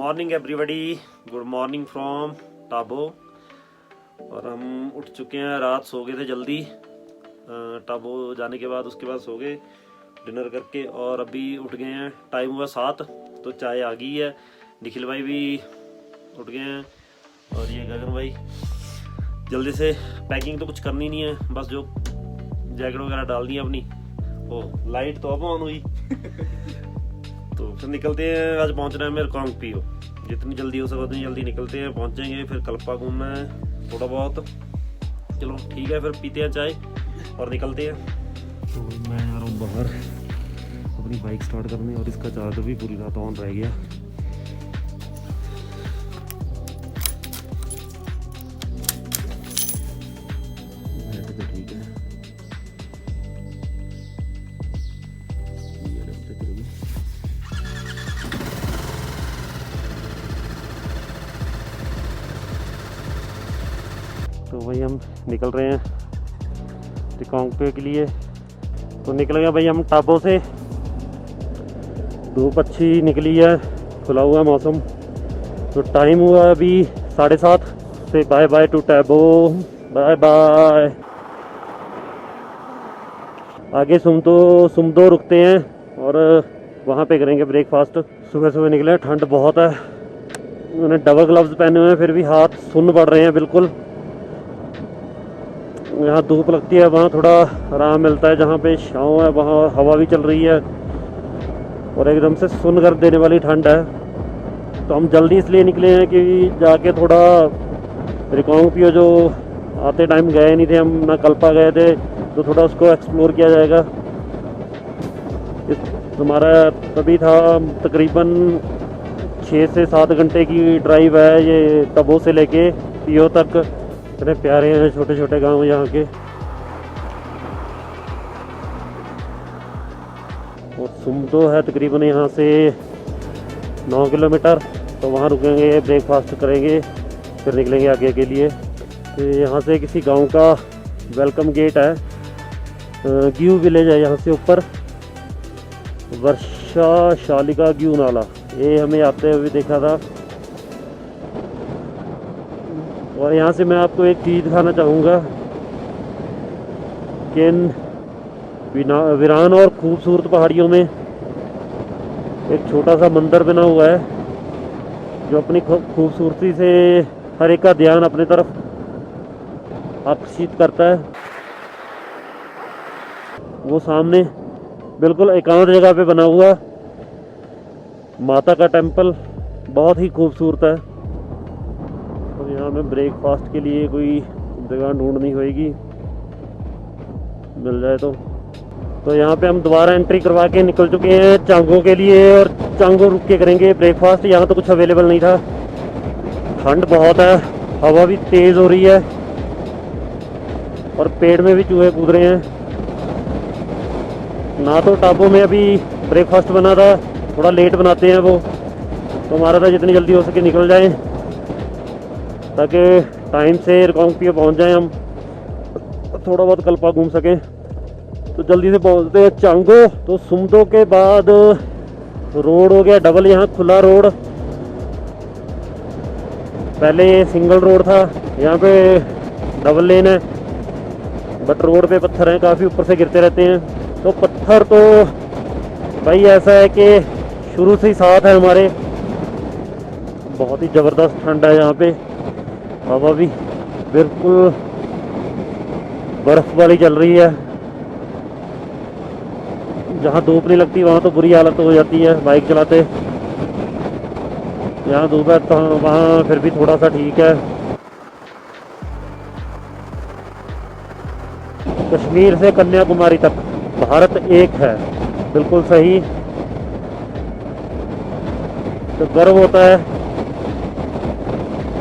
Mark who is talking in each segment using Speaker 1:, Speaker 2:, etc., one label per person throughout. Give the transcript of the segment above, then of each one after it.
Speaker 1: Morning everybody, good morning from Tabo. और हम उठ चुके हैं, रात सो गए थे जल्दी टाबो जाने के बाद, उसके बाद सो गए डिनर करके और अभी उठ गए हैं। टाइम हुआ 7 तो चाय आ गई है। निखिल भाई भी उठ गए हैं और ये गगन भाई। जल्दी से पैकिंग तो कुछ करनी नहीं है, बस जो जैकेट वगैरह डालनी है अपनी। ओ लाइट तो अब ऑन हुई तो फिर निकलते हैं। आज पहुंचना है मेरे रिकांगपिओ, जितनी जल्दी हो सके उतनी जल्दी निकलते हैं, पहुंचेंगे। फिर कल्पा घूमना है थोड़ा बहुत। चलो ठीक है, फिर पीते हैं चाय और निकलते हैं। तो मैं आ रहा हूँ बाहर अपनी बाइक स्टार्ट करने, और इसका चार्जर भी पूरी रात ऑन रह गया। तो ठीक है, तो वही हम निकल रहे हैं रिकांगपिओ के लिए। तो निकल गए भाई हम टाबो से। धूप अच्छी निकली है, खुला हुआ मौसम। तो टाइम हुआ अभी 7:30 से। Bye bye to Tabo, bye bye. आगे सुमदो रुकते हैं और वहाँ पे करेंगे ब्रेकफास्ट। सुबह सुबह निकले, ठंड बहुत है। मैंने डबल ग्लव्स पहने हुए हैं, फिर भी हाथ सुन्न पड़ रहे हैं बिल्कुल। यहाँ धूप लगती है, वहाँ थोड़ा आराम मिलता है। जहाँ पे छाँव है वहाँ हवा भी चल रही है और एकदम से सुन्न कर देने वाली ठंड है। तो हम जल्दी इसलिए निकले हैं कि जाके थोड़ा रिकांगपिओ जो आते टाइम गए नहीं थे हम, ना कल्पा गए थे, तो थोड़ा उसको एक्सप्लोर किया जाएगा। हमारा तभी था तकरीबन 6 से 7 घंटे की ड्राइव है ये टाबो से लेके पिओ तक। इतने प्यारे हैं छोटे छोटे गांव यहाँ के। और सुमदो है तकरीबन यहाँ से 9 किलोमीटर। तो वहाँ रुकेंगे, ब्रेकफास्ट करेंगे, फिर निकलेंगे आगे के लिए। तो यहाँ से किसी गांव का वेलकम गेट है, ग्यू विलेज है यहाँ से ऊपर। वर्षा शालिका ग्यू नाला, ये हमें आते हुए देखा था। और यहाँ से मैं आपको एक चीज़ दिखाना चाहूँगा कि इन वीरान और खूबसूरत पहाड़ियों में एक छोटा सा मंदिर बना हुआ है जो अपनी खूबसूरती से हर एक का ध्यान अपने तरफ आकर्षित करता है। वो सामने बिल्कुल एकांत जगह पे बना हुआ माता का टेम्पल बहुत ही खूबसूरत है। तो यहाँ में ब्रेकफास्ट के लिए कोई जगह ढूंढनी होगी, मिल जाए तो यहाँ पे हम दोबारा एंट्री करवा के निकल चुके हैं चांगो के लिए। और चांगो रुक के करेंगे ब्रेकफास्ट। यहाँ तो कुछ अवेलेबल नहीं था, ठंड बहुत है, हवा भी तेज़ हो रही है और पेड़ में भी चूहे कूद रहे हैं। ना तो टाबो में अभी ब्रेकफास्ट बना था, थोड़ा लेट बनाते हैं वो, तो हमारा था जितनी जल्दी हो सके निकल जाएं ताकि टाइम से रिकांगपिओ पहुंच जाएं, हम थोड़ा बहुत कल्पा घूम सकें। तो जल्दी से पहुंचते हैं चांगो। तो सुमदो के बाद रोड हो गया डबल, यहाँ खुला रोड। पहले ये सिंगल रोड था, यहाँ पे डबल लेन है, बट रोड पे पत्थर हैं, काफ़ी ऊपर से गिरते रहते हैं। तो पत्थर तो भाई ऐसा है कि शुरू से ही साथ है हमारे। बहुत ही ज़बरदस्त ठंड है यहाँ पे, हवा भी बिल्कुल बर्फ़ वाली चल रही है। जहाँ धूप नहीं लगती वहाँ तो बुरी हालत हो जाती है बाइक चलाते। यहाँ धूप है तो वहाँ फिर भी थोड़ा सा ठीक है। कश्मीर से कन्याकुमारी तक भारत एक है, बिल्कुल सही। तो गर्व होता है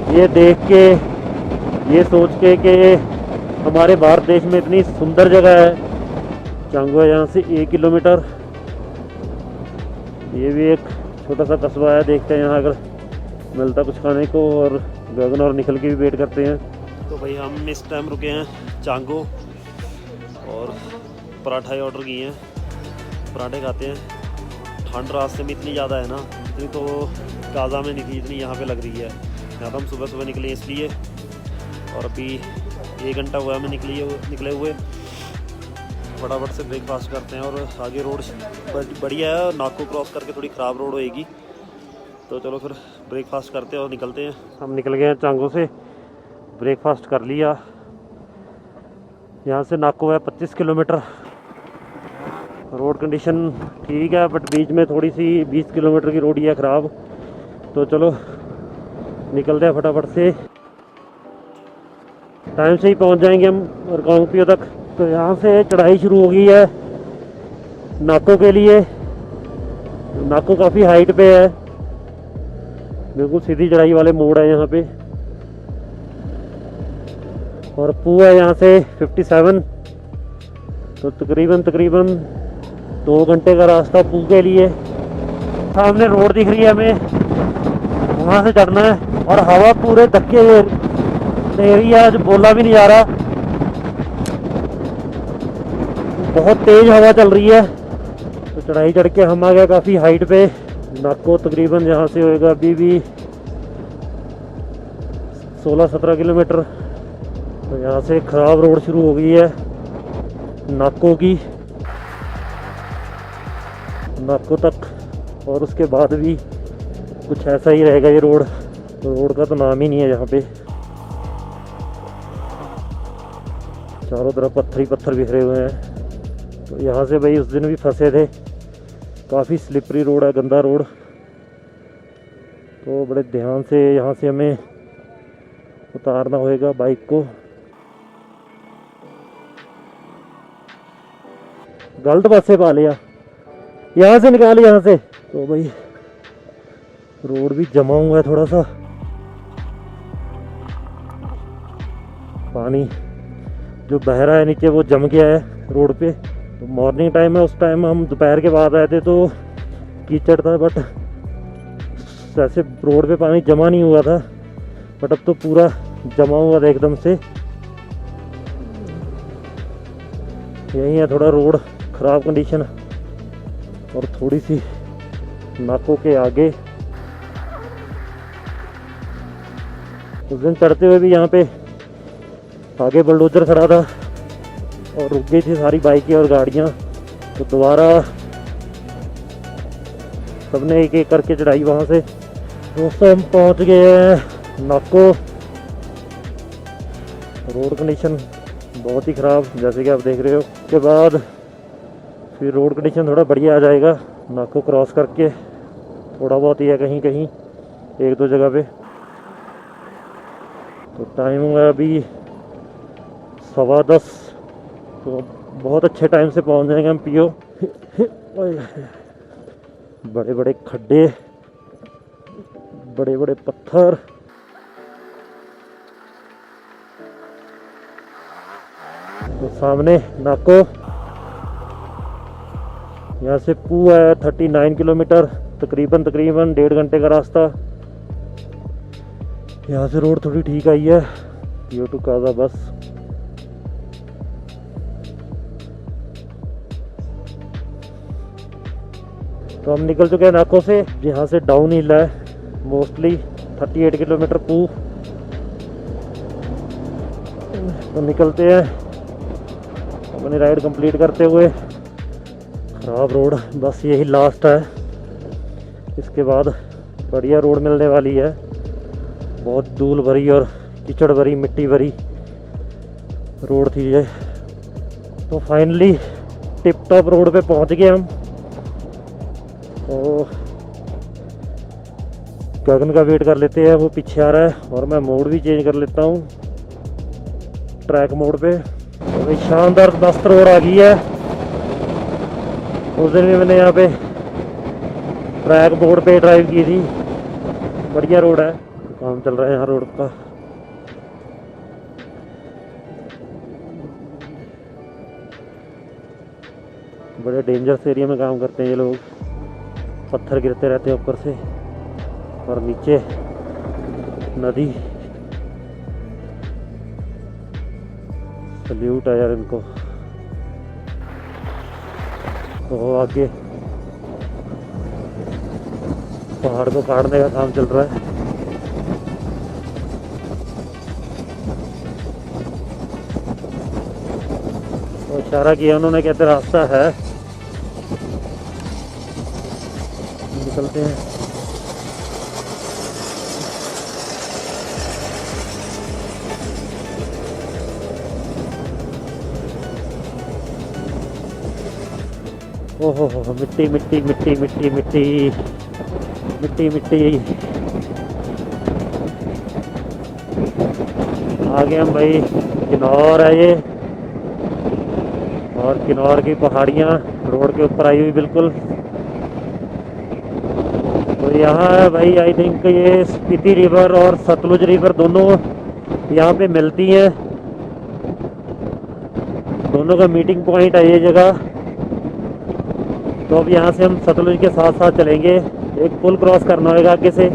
Speaker 1: ये देख के, ये सोच के कि हमारे भारत देश में इतनी सुंदर जगह है। चांगो यहाँ से 1 किलोमीटर। ये भी एक छोटा सा कस्बा है, देखते हैं यहाँ अगर मिलता कुछ खाने को। और गगन और निखिल की भी वेट करते हैं। तो भाई हम इस टाइम रुके हैं चांगो और पराठा ऑर्डर किए हैं, पराठे खाते हैं। ठंड रास्ते में इतनी ज़्यादा है ना, इतनी तो काजा में नहीं थी इतनी यहाँ पे लग रही है। यहाँ तो हम सुबह सुबह निकले इसलिए, और अभी 1 घंटा हुआ हमें निकले हुए। फटाफट से ब्रेकफास्ट करते हैं और आगे रोड बढ़िया है, नाको क्रॉस करके थोड़ी ख़राब रोड होएगी, तो चलो फिर ब्रेकफास्ट करते हैं और निकलते हैं। हम निकल गए हैं चांगो से, ब्रेकफास्ट कर लिया। यहाँ से नाको है 25 किलोमीटर। रोड कंडीशन ठीक है, बट बीच में थोड़ी सी 20 किलोमीटर की रोड ही है ख़राब। तो चलो निकलते हैं फटाफट से, टाइम से ही पहुँच जाएंगे हम रिकांगपिओ तक। तो यहाँ से चढ़ाई शुरू हो गई है नाको के लिए। नाको काफ़ी हाइट पे है, बिल्कुल सीधी चढ़ाई वाले मोड़ है यहाँ पे। और पू है यहाँ से 57, तो तकरीबन 2 घंटे का रास्ता पू के लिए। सामने रोड दिख रही है हमें, वहाँ से चढ़ना है। और हवा पूरे धक्के दे रही है, आज बोला भी नहीं जा रहा, बहुत तेज़ हवा चल रही है। तो चढ़ाई चढ़ के हम आ गए काफ़ी हाइट पे। नाको तकरीबन यहाँ से होएगा अभी भी 16-17 किलोमीटर। तो यहाँ से ख़राब रोड शुरू हो गई है नाको की, नाको तक, और उसके बाद भी कुछ ऐसा ही रहेगा ये रोड। तो रोड का तो नाम ही नहीं है यहाँ पे, चारों तरफ पत्थर ही पत्थर बिखरे हुए हैं। तो यहाँ से भाई उस दिन भी फंसे थे, काफ़ी स्लिपरी रोड है, गंदा रोड। तो बड़े ध्यान से यहाँ से हमें उतारना होएगा बाइक को। गलत पासे पा लिया, यहाँ से निकाल, यहाँ से। तो भाई रोड भी जमा हुआ है थोड़ा सा, पानी जो बह रहा है नीचे वो जम गया है रोड पे। तो मॉर्निंग टाइम है, उस टाइम हम दोपहर के बाद आए थे तो कीचड़ था, बट ऐसे रोड पे पानी जमा नहीं हुआ था। बट अब तो पूरा जमा हुआ था एकदम से। यही है थोड़ा रोड ख़राब कंडीशन, और थोड़ी सी नाकों के आगे। उस दिन चढ़ते हुए भी यहाँ पे आगे बुलडोजर खड़ा था और रुक गई थी सारी बाइकें और गाड़ियाँ। तो दोबारा सबने एक एक करके चढ़ाई वहाँ से। दोस्तों हम पहुँच गए हैं नाको। रोड कंडीशन बहुत ही ख़राब, जैसे कि आप देख रहे हो। उसके बाद फिर रोड कंडीशन थोड़ा बढ़िया आ जाएगा नाको क्रॉस करके, थोड़ा बहुत ही है कहीं कहीं 1-2 जगह पे। तो टाइम हुआ अभी 10:15, तो बहुत अच्छे टाइम से पहुंच जाएंगे हम पीओ। बड़े बड़े खड्डे, बड़े बड़े पत्थर। तो सामने नाको, यहाँ से पू है 39 किलोमीटर, तकरीबन 1.5 घंटे का रास्ता। यहाँ से रोड थोड़ी ठीक आई है, पीओ टू काजा बस। तो हम निकल चुके हैं नाको से। यहाँ से डाउन हिल है मोस्टली, 38 किलोमीटर पू। तो निकलते हैं अपनी राइड कंप्लीट करते हुए। खराब रोड बस यही लास्ट है, इसके बाद बढ़िया रोड मिलने वाली है। बहुत धूल भरी और कीचड़ भरी, मिट्टी भरी रोड थी ये। तो फाइनली टिप टॉप रोड पे पहुंच गए हम। तो गगन का वेट कर लेते हैं, वो पीछे आ रहा है, और मैं मोड भी चेंज कर लेता हूँ ट्रैक मोड पे। तो शानदार मस्त रोड आ गई है। उस दिन भी मैंने यहाँ पे ट्रैक मोड पे ड्राइव की थी, बढ़िया रोड है। काम चल रहा है यहाँ रोड का। बड़े डेंजरस एरिया में काम करते हैं ये लोग, पत्थर गिरते रहते हैं ऊपर से, और नीचे नदी। सल्यूट है यार इनको। तो आगे पहाड़ को काटने का काम चल रहा है। तो इशारा किया उन्होंने, कहते रास्ता है, निकलते हैं। ओहो हो, मिट्टी मिट्टी मिट्टी मिट्टी मिट्टी मिट्टी मिट्टी। आगे हम भाई, किन्नौर है ये, और किन्नौर की पहाड़ियाँ रोड के ऊपर आई हुई बिल्कुल। तो यहाँ है भाई, आई थिंक ये स्पीति रिवर और सतलुज रिवर दोनों यहाँ पे मिलती हैं, दोनों का मीटिंग पॉइंट है ये जगह। तो अब यहाँ से हम सतलुज के साथ साथ चलेंगे, एक पुल क्रॉस करना होगा आगे से।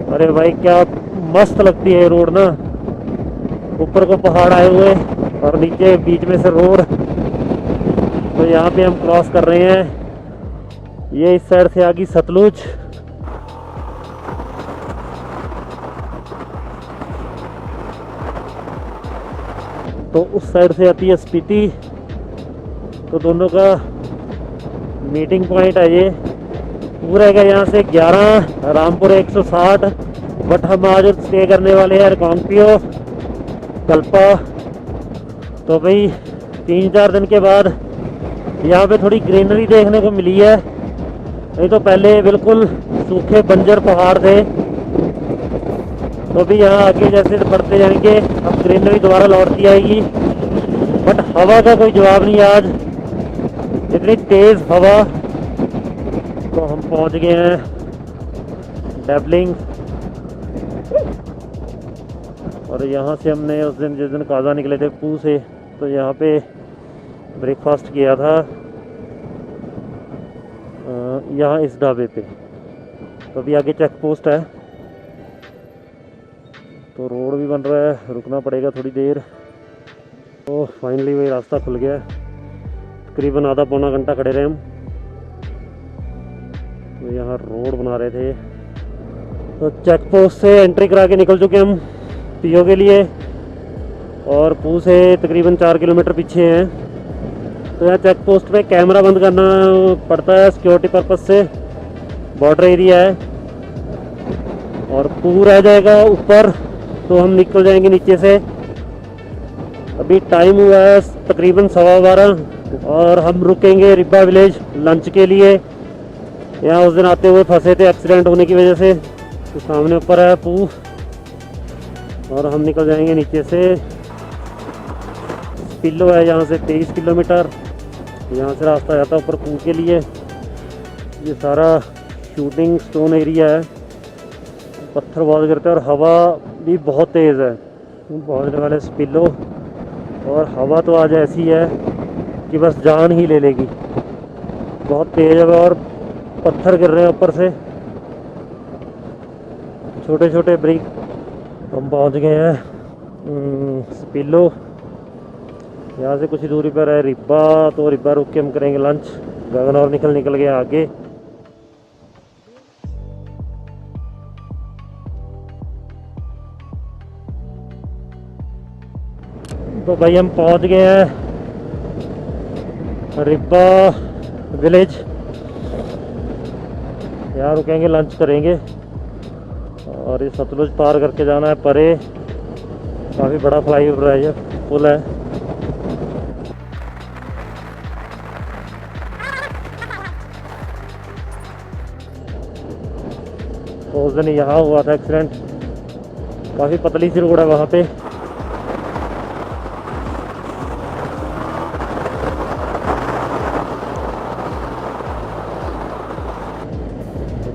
Speaker 1: अरे भाई क्या मस्त लगती है रोड ना, ऊपर को पहाड़ आए हुए और नीचे बीच में से रोड। तो यहाँ पे हम क्रॉस कर रहे हैं, ये इस साइड से आ गई सतलुज, तो उस साइड से आती है स्पीति। तो दोनों का मीटिंग पॉइंट है ये। पूरा का यहाँ से 11, रामपुर 160, बट हम आज स्टे करने वाले हैं रिकांगपिओ, कल्पा। तो भाई 3-4 दिन के बाद यहाँ पे थोड़ी ग्रीनरी देखने को मिली है, नहीं तो पहले बिल्कुल सूखे बंजर पहाड़ थे। तो अभी यहाँ आगे जैसे बढ़ते जाएंगे अब ग्रीनरी दोबारा लौटती आएगी, बट हवा का कोई जवाब नहीं आज, इतनी तेज़ हवा। तो हम पहुँच गए हैं डेबलिंग, और यहाँ से हमने उस दिन जिस दिन काजा निकले थे पू से, तो यहाँ पे ब्रेकफास्ट किया था यहाँ इस ढाबे पे। तो अभी आगे चेक पोस्ट है, तो रोड भी बन रहा है, रुकना पड़ेगा थोड़ी देर। तो फाइनली वही रास्ता खुल गया, तकरीबन आधा पौना घंटा खड़े रहे हम। तो यहाँ रोड बना रहे थे, तो चेक पोस्ट से एंट्री करा के निकल चुके हम पीओ के लिए, और पू से तकरीबन 4 किलोमीटर पीछे हैं। तो यहाँ चेक पोस्ट पे कैमरा बंद करना पड़ता है सिक्योरिटी पर्पस से, बॉर्डर एरिया है। और पू रह जाएगा ऊपर, तो हम निकल जाएंगे नीचे से। अभी टाइम हुआ है तकरीबन 12:15, और हम रुकेंगे रिब्बा विलेज लंच के लिए। यहाँ उस दिन आते हुए फंसे थे एक्सीडेंट होने की वजह से। तो सामने ऊपर है पू, और हम निकल जाएंगे नीचे से। पिल्लो है यहाँ से 23 किलोमीटर, यहाँ से रास्ता जाता है ऊपर पू के लिए। ये सारा शूटिंग स्टोन एरिया है, पत्थर बहुत गिरते हैं और हवा भी बहुत तेज़ है, बहुत जगह वाले स्पिलो। और हवा तो आज ऐसी है कि बस जान ही ले लेगी, बहुत तेज़ है, और पत्थर गिर रहे हैं ऊपर से, छोटे छोटे ब्रिक। हम पहुंच गए हैं स्पिलो, यहाँ से कुछ ही दूरी पर है रिब्बा। तो रिब्बा रुक के हम करेंगे लंच। गगन और निकल गया आगे। तो भाई हम पहुंच गए हैं रिब्बा विलेज, यहाँ रुकेंगे, लंच करेंगे। और ये सतलुज पार करके जाना है परे, काफ़ी बड़ा फ्लाईओवर है, ये पुल है। तो उस दिन यहाँ हुआ था एक्सीडेंट, काफ़ी पतली सी रोड है वहाँ पे।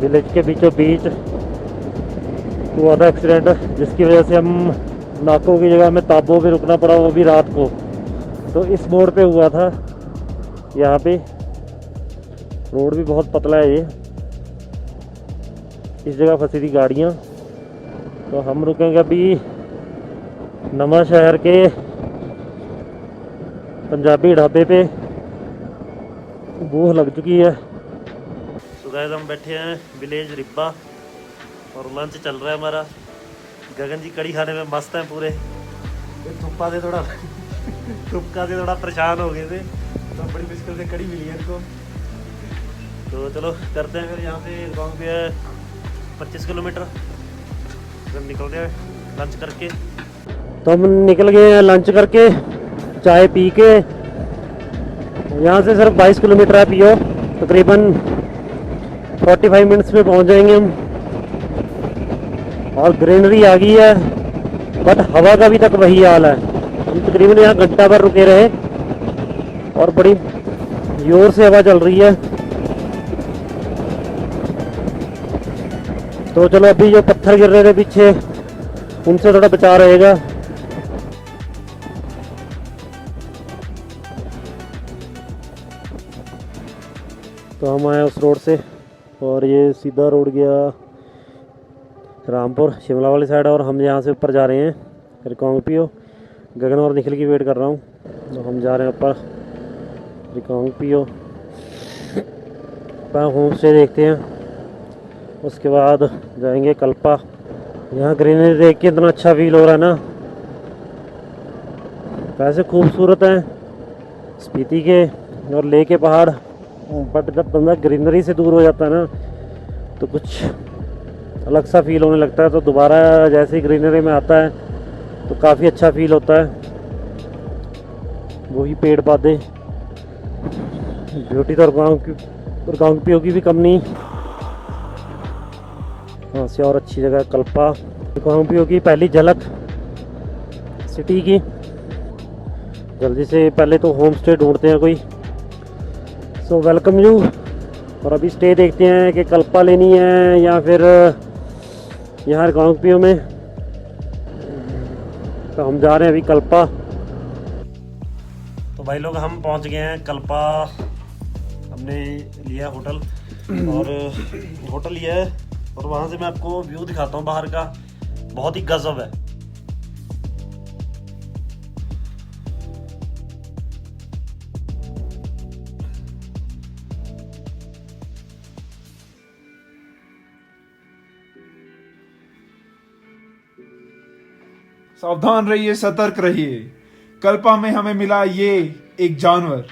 Speaker 1: विलेज के बीचों बीच हुआ था एक्सीडेंट, जिसकी वजह से हम नाकों की जगह में ताबो भी रुकना पड़ा, वो भी रात को। तो इस मोड़ पे हुआ था, यहाँ पे रोड भी बहुत पतला है ये, इस जगह फंसी थी गाड़ियाँ। तो हम रुकेंगे अभी नवा शहर के पंजाबी ढाबे पे, भूख लग चुकी है। तो गाइस हम बैठे हैं विलेज रिब्बा और लंच चल रहा है हमारा। गगन जी कड़ी खाने में मस्त हैं पूरे। थुप्पा से थोड़ा थुपका से थोड़ा परेशान हो गए थे तो बड़ी मुश्किल से कड़ी मिली है इनको। तो चलो करते हैं फिर। यहाँ से गाँव पे है 25 किलोमीटर। फिर निकलते हैं लंच करके। तो हम निकल गए हैं लंच करके, चाय पी के। यहाँ से सिर्फ 22 किलोमीटर है पियो, तकरीबन 45 मिनट्स में पहुँच जाएंगे हम। और ग्रीनरी आ गई है बट हवा का अभी तक वही हाल है। हम तकरीबन यहाँ घंटा भर रुके रहे और बड़ी जोर से हवा चल रही है। तो चलो अभी जो पत्थर गिर रहे थे पीछे उनसे थोड़ा बचा रहेगा। तो हम आए उस रोड से और ये सीधा रोड गया रामपुर शिमला वाली साइड, और हम यहाँ से ऊपर जा रहे हैं रिकांगपियो। गगन और निखिल की वेट कर रहा हूँ। तो हम जा रहे हैं ऊपर रिकांगपियो पर होम स्टे देखते हैं। उसके बाद जाएंगे कल्पा। यहाँ ग्रीनरी देख के इतना अच्छा फील हो रहा है ना। वैसे खूबसूरत है स्पीति के और ले के पहाड़, बट जब बंदा ग्रीनरी से दूर हो जाता है ना तो कुछ अलग सा फील होने लगता है। तो दोबारा जैसे ही ग्रीनरी में आता है तो काफ़ी अच्छा फील होता है। वही पेड़ पौधे, ब्यूटी तो रिकांगपियो की भी कम नहीं। हाँ से और अच्छी जगह कल्पा। रिकांगपियो की पहली झलक सिटी की। जल्दी से पहले तो होम स्टे ढूंढते हैं कोई। So welcome you. और अभी स्टे देखते हैं कि कल्पा लेनी है या फिर यहाँ रिकांगपियो में। तो हम जा रहे हैं अभी कल्पा। तो भाई लोग हम पहुँच गए हैं कल्पा। हमने लिया होटल और होटल लिया है और वहाँ से मैं आपको व्यू दिखाता हूँ बाहर का। बहुत ही गजब है।
Speaker 2: सावधान रहिए, सतर्क रहिए। कल्पा में हमें मिला ये एक जानवर,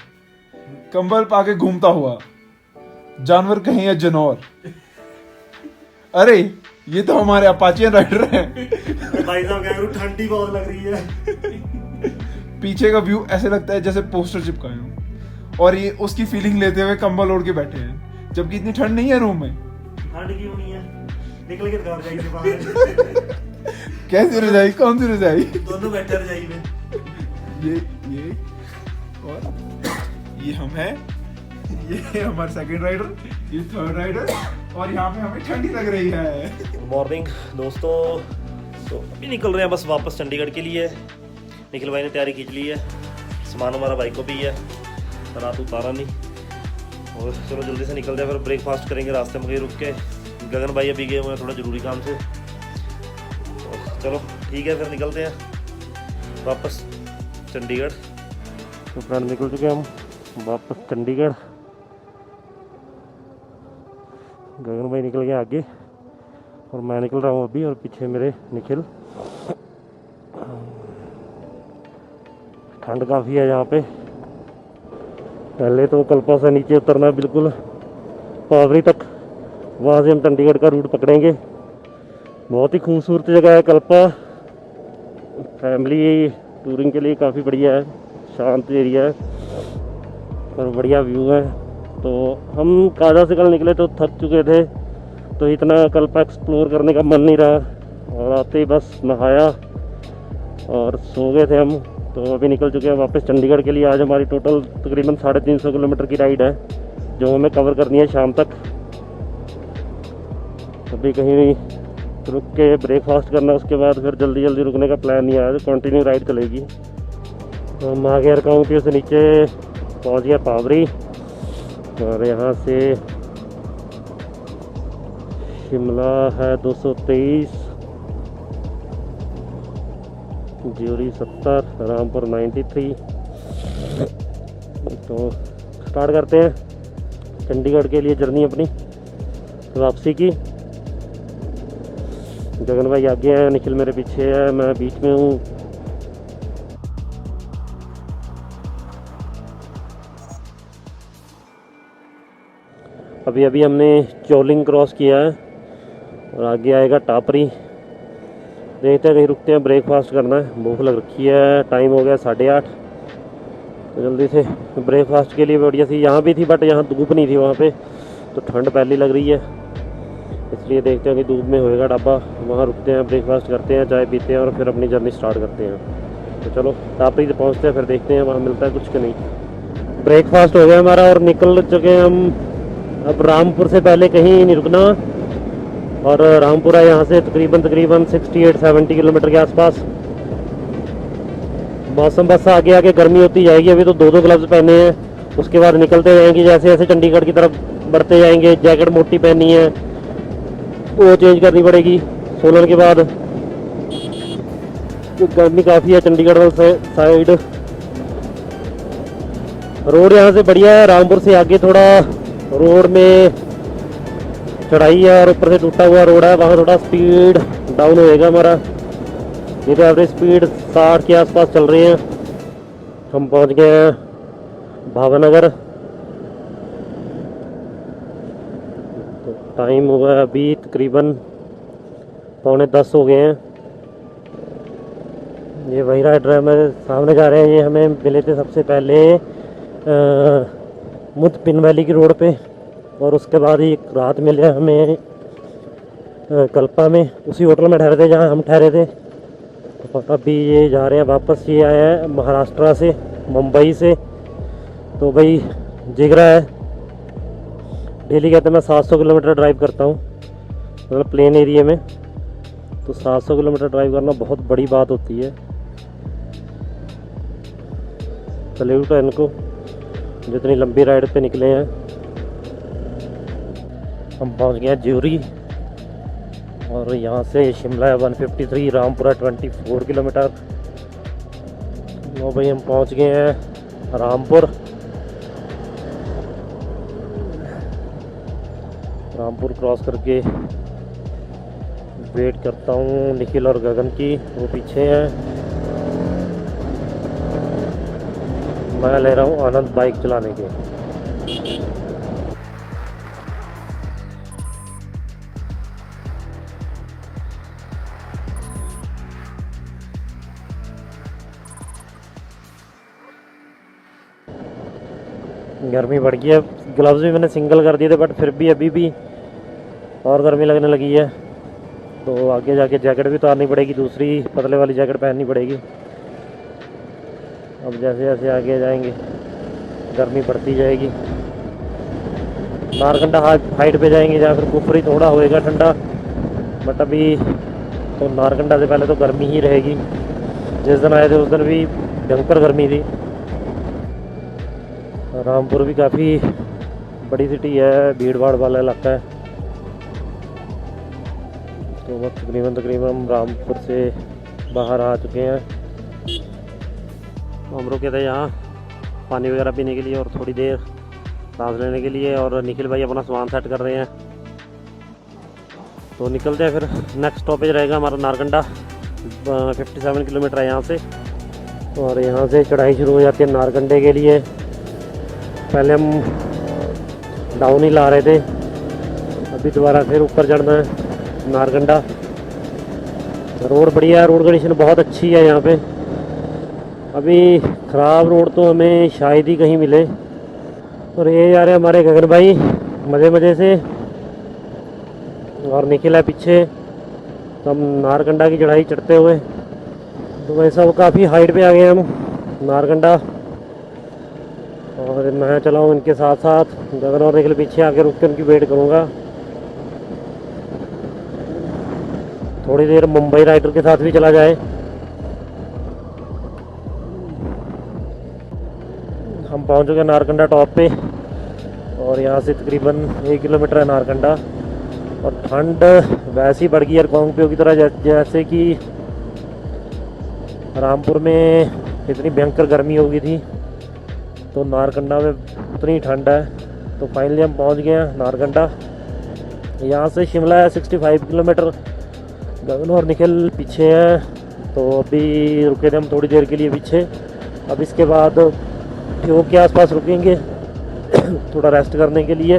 Speaker 2: कंबल पाके घूमता हुआ। जानवर कहें या जनौर। अरे ये तो हमारे अपाचियन राइडर हैं।
Speaker 1: भाई साहब कह रहा ठंडी बहुत लग रही है।
Speaker 2: पीछे का व्यू ऐसे लगता है जैसे पोस्टर चिपकाए हो और ये उसकी फीलिंग लेते हुए कंबल ओढ़ के बैठे हैं, जबकि इतनी ठंड नहीं है रूम में।
Speaker 1: ठंड क्यों नहीं है? निकल के रजाई से बाहर।
Speaker 2: कैसी रजाई? कौन सी रजाई?
Speaker 1: दोनों बैठे रजाई में।
Speaker 2: ये और ये हम हैं। ये हमारा सेकंड राइडर, ये थर्ड राइडर, और यहाँ पे हमें ठंडी लग रही है।
Speaker 1: गुड मॉर्निंग दोस्तों। तो अभी निकल रहे हैं बस वापस चंडीगढ़ के लिए। निखिल भाई ने तैयारी खींच ली है, सामान हमारा बाइक को भी है, रात उतारा नहीं। और चलो जल्दी से निकल जाए, फिर ब्रेकफास्ट करेंगे रास्ते में कहीं रुक के। गगन भाई अभी गए हुए हैं थोड़ा ज़रूरी काम से। तो चलो ठीक है, फिर निकलते हैं वापस चंडीगढ़। तो फ्रेंड निकल चुके हम वापस चंडीगढ़। गगन भाई निकल गए आगे और मैं निकल रहा हूँ अभी, और पीछे मेरे निखिल। ठंड काफ़ी है यहाँ पे। पहले तो कल्पा से नीचे उतरना बिल्कुल पावरी तक, वहाँ से हम चंडीगढ़ का रूट पकड़ेंगे। बहुत ही खूबसूरत जगह है कल्पा। फैमिली टूरिंग के लिए काफ़ी बढ़िया है, शांत एरिया है और बढ़िया व्यू है। तो हम काजा से कल निकले तो थक चुके थे, तो इतना कल्पा एक्सप्लोर करने का मन नहीं रहा और आते ही बस नहाया और सो गए थे हम। तो अभी निकल चुके हैं वापस चंडीगढ़ के लिए। आज हमारी टोटल तकरीबन 350 किलोमीटर की राइड है जो हमें कवर करनी है शाम तक। अभी कहीं रुक के ब्रेकफास्ट करना, उसके बाद फिर जल्दी जल्दी रुकने का प्लान नहीं आया, तो कंटिन्यू राइड चलेगी। तो हम आ गए रिकांगपियो से नीचे पहुंच गया पावरी, और यहाँ से शिमला है 223, ज्यूरी 70, रामपुर 93। तो स्टार्ट करते हैं चंडीगढ़ के लिए जर्नी अपनी।
Speaker 3: वापसी की। गगन भाई आगे हैं, निखिल मेरे पीछे है, मैं बीच में हूँ। अभी अभी हमने चोलिंग क्रॉस किया है और आगे आएगा टापरी। देखते हैं कहीं रुकते हैं, ब्रेकफास्ट करना है, भूख लग रखी है। टाइम हो गया 8:30, तो जल्दी से ब्रेकफास्ट के लिए बढ़िया सी यहाँ भी थी, बट यहाँ धूप नहीं थी वहाँ पे, तो ठंड पहले लग रही है, इसलिए देखते हैं कि धूप में होएगा ढाबा, वहाँ रुकते हैं, ब्रेकफास्ट करते हैं, चाय पीते हैं और फिर अपनी जर्नी स्टार्ट करते हैं। तो चलो टापरी से पहुँचते हैं, फिर देखते हैं वहाँ मिलता है कुछ कि नहीं। ब्रेकफास्ट हो गया हमारा और निकल चुके हैं हम। अब रामपुर से पहले कहीं नहीं रुकना, और रामपुर है यहाँ से तकरीबन 68-70 किलोमीटर के आसपास। मौसम बस आगे आगे गर्मी होती जाएगी। अभी तो 2 ग्लव्स पहने हैं, उसके बाद निकलते जाएंगे, जैसे जैसे चंडीगढ़ की तरफ बढ़ते जाएंगे। जैकेट मोटी पहनी है, वो चेंज करनी पड़ेगी सोलन के बाद, तो गर्मी काफ़ी है चंडीगढ़ वाली साइड। रोड यहाँ से बढ़िया है, रामपुर से आगे थोड़ा रोड में चढ़ाई है और ऊपर से टूटा हुआ रोड है, वहाँ थोड़ा स्पीड डाउन होएगा हमारा। ये तो एवरेज स्पीड 60 के आसपास चल रही है। हम पहुँच गए हैं भावनगर। तो टाइम हो गया अभी तकरीबन 9:45 हो गए हैं। ये वही राइडर है मेरे सामने जा रहे हैं, ये हमें मिले थे सबसे पहले मुतपिन वैली की रोड पे, और उसके बाद ही रात मिले हमें कल्पा में, उसी होटल में ठहरे थे जहाँ हम ठहरे थे। तो अभी ये जा रहे हैं वापस। ये आया है महाराष्ट्र से, मुंबई से, तो भाई जिगरा है। डेली कहते हैं मैं 700 किलोमीटर ड्राइव करता हूँ, मतलब प्लेन एरिया में, तो 700 किलोमीटर ड्राइव करना बहुत बड़ी बात होती है। सैल्यूट है इनको जितनी लंबी राइड पे निकले हैं। हम पहुंच गए हैं ज्यूरी, और यहाँ से शिमला है 153, रामपुरा 24 किलोमीटर। लो भाई हम पहुंच गए हैं रामपुर। रामपुर क्रॉस करके वेट करता हूँ निखिल और गगन की, वो पीछे हैं। मैं ले रहा हूँ आनंद बाइक चलाने के। गर्मी बढ़ गई है, ग्लव्स भी मैंने सिंगल कर दिए थे, बट फिर भी अभी भी और गर्मी लगने लगी है, तो आगे जाके जैकेट भी उतारनी पड़ेगी, दूसरी पतले वाली जैकेट पहननी पड़ेगी। अब जैसे जैसे आगे जाएंगे गर्मी बढ़ती जाएगी। नारकंडा हाइट पे जाएंगे जहाँ फिर कुफरी थोड़ा होएगा ठंडा, बट अभी तो नारकंडा से पहले तो गर्मी ही रहेगी। जिस दिन आए थे उस दिन भी भयंकर गर्मी थी। रामपुर भी काफ़ी बड़ी सिटी है, भीड़ भाड़ वाला इलाका है। तो बस तकरीबन हम रामपुर से बाहर आ चुके हैं। तो हम रुके थे यहाँ पानी वगैरह पीने के लिए और थोड़ी देर सांस लेने के लिए, और निखिल भाई अपना सामान सेट कर रहे हैं। तो निकलते हैं फिर। नेक्स्ट स्टॉपेज रहेगा हमारा नारकंडा, 57 किलोमीटर है यहाँ से, और यहाँ से चढ़ाई शुरू हो जाती है नारकंडे के लिए। पहले हम डाउन ही ला रहे थे, अभी दोबारा फिर ऊपर चढ़ना है नारकंडा। रोड बढ़िया है, रोड कंडीशन बहुत अच्छी है यहाँ पे। अभी ख़राब रोड तो हमें शायद ही कहीं मिले। और ये जा रहे हैं हमारे गगन भाई मज़े मज़े से, और निखिल है पीछे। तो हम नारकंडा की चढ़ाई चढ़ते हुए, तो वैसा वो काफ़ी हाइट पे आ गए हम नारकंडा, और मैं चला हूँ इनके साथ साथ। गगन और निखिल पीछे आके रुक के उनकी वेट करूँगा। थोड़ी देर मुंबई राइडर के साथ भी चला जाए। हम पहुँच चुके नारकंडा टॉप पे, और यहाँ से तकरीबन 1 किलोमीटर है नारकंडा। और ठंड वैसे ही बढ़ गई है रिकांगपिओ की तरह, जैसे कि रामपुर में इतनी भयंकर गर्मी हो गई थी, तो नारकंडा में उतनी ठंड है। तो फाइनली हम पहुंच गए हैं नारकंडा, यहाँ से शिमला है 65 किलोमीटर। गगन और निखिल पीछे हैं, तो अभी रुके थे हम थोड़ी देर के लिए पीछे। अब इसके बाद ट्यूब के आसपास रुकेंगे थोड़ा रेस्ट करने के लिए।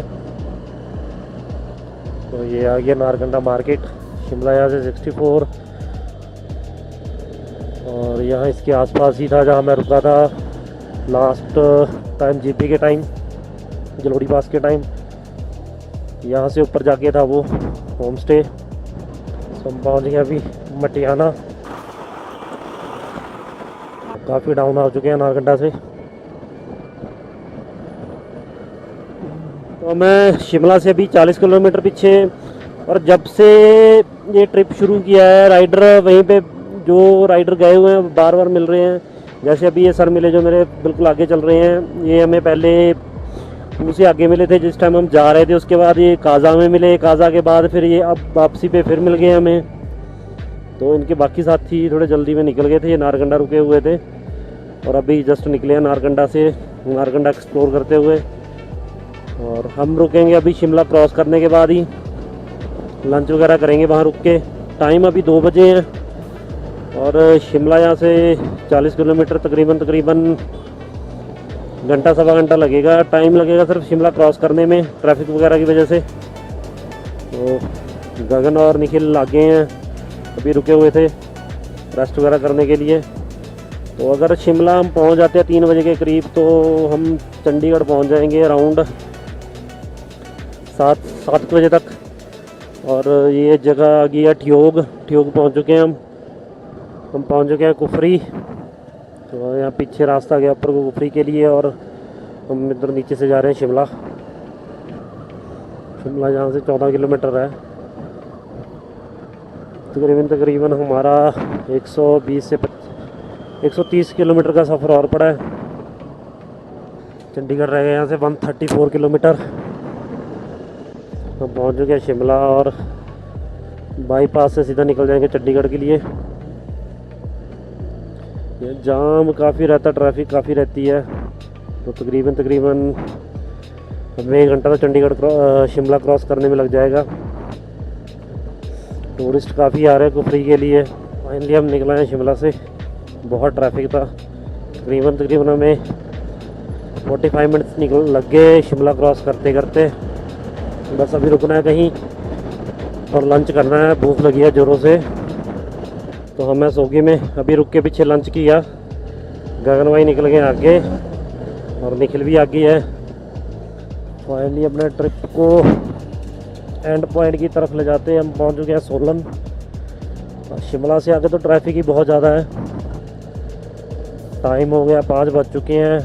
Speaker 3: तो ये आ गया नारकंडा मार्केट, शिमला यहाँ से 64, और यहाँ इसके आसपास ही था जहाँ मैं रुका था लास्ट टाइम जीपी के टाइम, जलोड़ी पास के टाइम। यहाँ से ऊपर जाके था वो होम स्टे। तो हम पहुँच गए अभी मटियाना, काफ़ी डाउन आ चुके हैं नारकंडा से। तो मैं शिमला से अभी 40 किलोमीटर पीछे, और जब से ये ट्रिप शुरू किया है राइडर, वहीं पे जो राइडर गए हुए हैं बार बार मिल रहे हैं। जैसे अभी ये सर मिले जो मेरे बिल्कुल आगे चल रहे हैं, ये हमें पहले उनसे आगे मिले थे जिस टाइम हम जा रहे थे। उसके बाद ये काजा में मिले, काजा के बाद फिर ये अब वापसी पे फिर मिल गए हमें। तो इनके बाकी साथी थोड़े जल्दी में निकल गए थे, ये नारकंडा रुके हुए थे और अभी जस्ट निकले हैं नारकंडा से, नारकंडा एक्सप्लोर करते हुए। और हम रुकेंगे अभी शिमला क्रॉस करने के बाद ही, लंच वगैरह करेंगे वहाँ रुक के। टाइम अभी 2 बजे हैं और शिमला यहाँ से 40 किलोमीटर तकरीबन घंटा सवा घंटा लगेगा, टाइम लगेगा सिर्फ शिमला क्रॉस करने में ट्रैफिक वगैरह की वजह से। तो गगन और निखिल आगे हैं, अभी रुके हुए थे रेस्ट वगैरह करने के लिए। तो अगर शिमला हम पहुंच जाते हैं 3 बजे के करीब, तो हम चंडीगढ़ पहुंच जाएंगे अराउंड 7 बजे तक। और ये जगह आ गई है ठियोग पहुँच चुके हैं हम पहुँच चुके हैं कुफरी। तो यहाँ पीछे रास्ता गया ऊपर को कुफरी के लिए, और हम इधर नीचे से जा रहे हैं शिमला यहाँ से 14 किलोमीटर है। तकरीबन हमारा 120 से 130 किलोमीटर का सफ़र और पड़ा है। चंडीगढ़ रह गए यहाँ से 134 किलोमीटर। हम पहुँच चुके हैं शिमला और बाईपास से सीधा निकल जाएंगे चंडीगढ़ के लिए। ये जाम काफ़ी रहता, ट्रैफिक काफ़ी रहती है। तो तकरीबन हमें 1 घंटा तो चंडीगढ़ शिमला क्रॉस करने में लग जाएगा। टूरिस्ट काफ़ी आ रहे हैं कुफरी के लिए। फाइनली हम निकले हैं शिमला से, बहुत ट्रैफिक था। तकरीबन हमें 45 मिनट्स लग गए शिमला क्रॉस करते करते। बस अभी रुकना है कहीं और लंच करना है, भूख लगी है ज़ोरों से। तो हमें सोगी में अभी रुक के पीछे लंच किया। गगन भाई निकल गए आगे और निखिल भी आगे है। फाइनली अपने ट्रिप को एंड पॉइंट की तरफ ले जाते हैं। हम पहुंच चुके हैं सोलन। शिमला से आगे तो ट्रैफिक ही बहुत ज़्यादा है। टाइम हो गया 5 बज चुके हैं,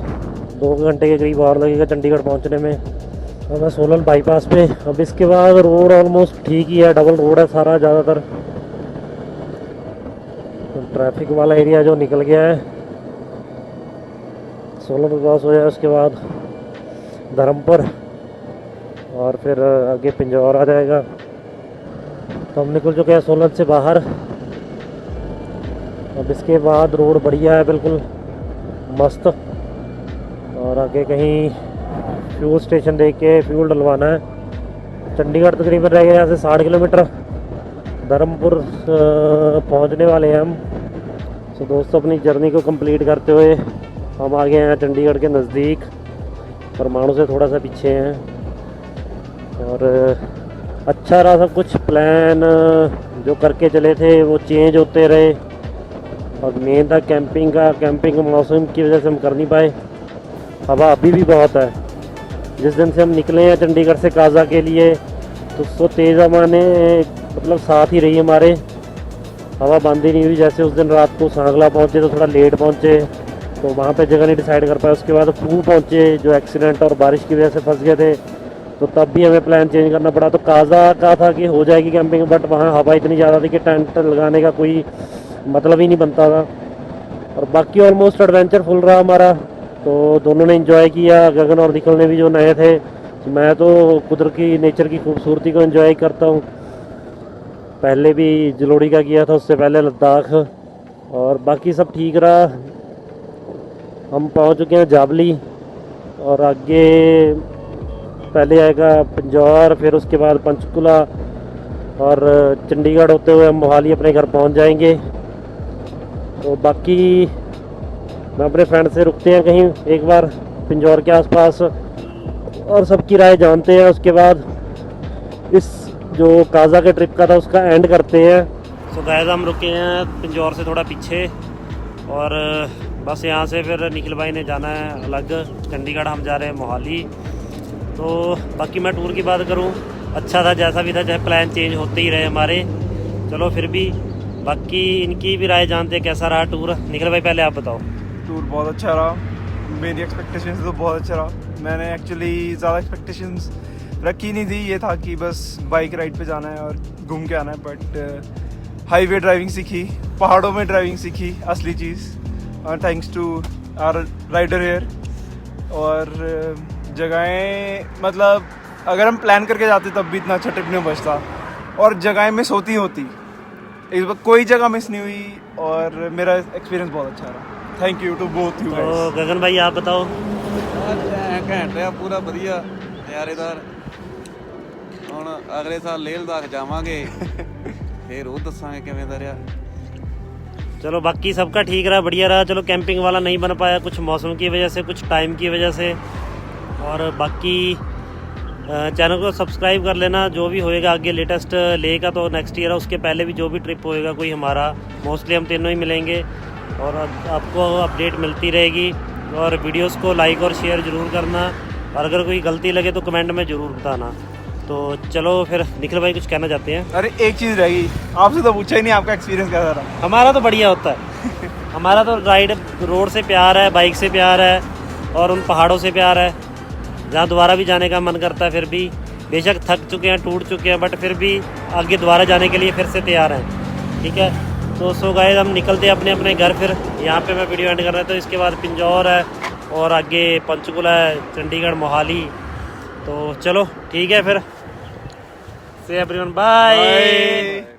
Speaker 3: 2 घंटे के करीब और लगेगा चंडीगढ़ पहुंचने में। अब मैं सोलन बाईपास पे। अब इसके बाद रोड ऑलमोस्ट ठीक ही है, डबल रोड है सारा ज़्यादातर। तो ट्रैफिक वाला एरिया जो निकल गया है, सोलन क्रॉस हो जाए उसके बाद धर्मपुर और फिर आगे पिंजौर आ जाएगा। तो हम निकल चुके हैं सोलन से बाहर। अब इसके बाद रोड बढ़िया है, बिल्कुल मस्त। और आगे कहीं फ्यूल स्टेशन देख के फ्यूल डलवाना है। चंडीगढ़ तकरीबन रह गया यहाँ से 60 किलोमीटर। धर्मपुर पहुँचने वाले हैं हम। तो दोस्तों अपनी जर्नी को कंप्लीट करते हुए हम आ गए हैं चंडीगढ़ के नज़दीक, परमाणु से थोड़ा सा पीछे हैं। और अच्छा रहा सब कुछ। प्लान जो करके चले थे वो चेंज होते रहे, और मेन था कैंपिंग का मौसम की वजह से हम कर नहीं पाए। हवा अभी भी बहुत है। जिस दिन से हम निकले हैं चंडीगढ़ से काजा के लिए, तो उसको तेज़ हवा ने मतलब साथ ही रही हमारे, हवा बंद ही नहीं हुई। जैसे उस दिन रात को सांगला पहुँचे तो थोड़ा लेट पहुँचे, तो वहाँ पे जगह नहीं डिसाइड कर पाए। उसके बाद कू पहुँचे जो एक्सीडेंट और बारिश की वजह से फंस गए थे, तो तब भी हमें प्लान चेंज करना पड़ा। तो काजा का था कि हो जाएगी कैंपिंग, बट वहाँ हवा इतनी ज़्यादा थी कि टेंट लगाने का कोई मतलब ही नहीं बनता था। और बाकी ऑलमोस्ट एडवेंचर फुल रहा हमारा। तो दोनों ने एंजॉय किया, गगन और निखिल ने भी जो नए थे। मैं तो कुदरत की नेचर की खूबसूरती को एंजॉय करता हूँ। पहले भी जलोड़ी का किया था, उससे पहले लद्दाख, और बाकी सब ठीक रहा। हम पहुँच चुके हैं जाबली और आगे पहले आएगा पिंजौर, फिर उसके बाद पंचकुला और चंडीगढ़ होते हुए हम मोहाली अपने घर पहुंच जाएंगे। तो बाकी मैं अपने फ्रेंड से रुकते हैं कहीं एक बार पिंजौर के आसपास और सबकी राय जानते हैं। उसके बाद इस जो काजा के ट्रिप का था उसका एंड करते हैं। सो गाइस हम रुके हैं पिंजौर से थोड़ा पीछे और बस यहाँ से फिर निखिल भाई ने जाना है अलग चंडीगढ़, हम जा रहे हैं मोहाली। तो बाकी मैं टूर की बात करूँ, अच्छा था जैसा भी था, चाहे प्लान चेंज होते ही रहे हमारे, चलो फिर भी बाकी इनकी भी राय जानते हैं कैसा रहा टूर। निखिल भाई पहले आप बताओ।
Speaker 2: टूर बहुत अच्छा रहा, मेरी एक्सपेक्टेशन से तो बहुत अच्छा रहा। मैंने एक्चुअली ज़्यादा एक्सपेक्टेशंस रखी नहीं थी, ये था कि बस बाइक राइड पे जाना है और घूम के आना है। बट हाईवे ड्राइविंग सीखी, पहाड़ों में ड्राइविंग सीखी, असली चीज़, और thanks to our rider here. और जगहें मतलब अगर हम प्लान करके जाते तब भी इतना अच्छा ट्रिप नहीं बचता, और जगहें मिस होती इस वक्त कोई जगह मिस नहीं हुई और मेरा एक्सपीरियंस बहुत अच्छा रहा। Thank you to both you
Speaker 3: तो गगन भाई आप बताओ।
Speaker 4: ਘੈਂਟ ਰਿਹਾ, ਪੂਰਾ ਵਧੀਆ ਨਜ਼ਾਰੇਦਾਰ। ਹੁਣ ਅਗਲੇ ਸਾਲ ਲੇਹ ਲਦਾਖ ਜਾਵਾਂਗੇ, ਫਿਰ ਉਹ ਦੱਸਾਂਗੇ ਕਿਵੇਂ ਦਾ ਰਿਹਾ।
Speaker 3: चलो बाकी सबका ठीक रहा, बढ़िया रहा। चलो कैंपिंग वाला नहीं बन पाया, कुछ मौसम की वजह से, कुछ टाइम की वजह से। और बाकी चैनल को सब्सक्राइब कर लेना, जो भी होएगा आगे लेटेस्ट ले का तो नेक्स्ट ईयर है, उसके पहले भी जो भी ट्रिप होएगा कोई हमारा, मोस्टली हम तीनों ही मिलेंगे और आपको अपडेट मिलती रहेगी। और वीडियोस को लाइक और शेयर ज़रूर करना, और अगर कोई गलती लगे तो कमेंट में ज़रूर बताना। तो चलो फिर निखिल भाई कुछ कहना चाहते हैं।
Speaker 2: अरे एक चीज़ रह गई, आपसे तो पूछा ही नहीं, आपका एक्सपीरियंस कैसा रहा?
Speaker 3: हमारा तो बढ़िया होता है हमारा तो राइड रोड से प्यार है, बाइक से प्यार है और उन पहाड़ों से प्यार है, जहाँ दोबारा भी जाने का मन करता है। फिर भी बेशक थक चुके हैं, टूट चुके हैं, बट फिर भी आगे दोबारा जाने के लिए फिर से तैयार हैं। ठीक है, तो सो गाइस हम निकलते हैं अपने अपने घर। फिर यहाँ पे मैं वीडियो एंड कर रहा था। तो इसके बाद पिंजौर है और आगे पंचकुला है, चंडीगढ़, मोहाली। तो चलो ठीक है, फिर से एवरीवन बाय।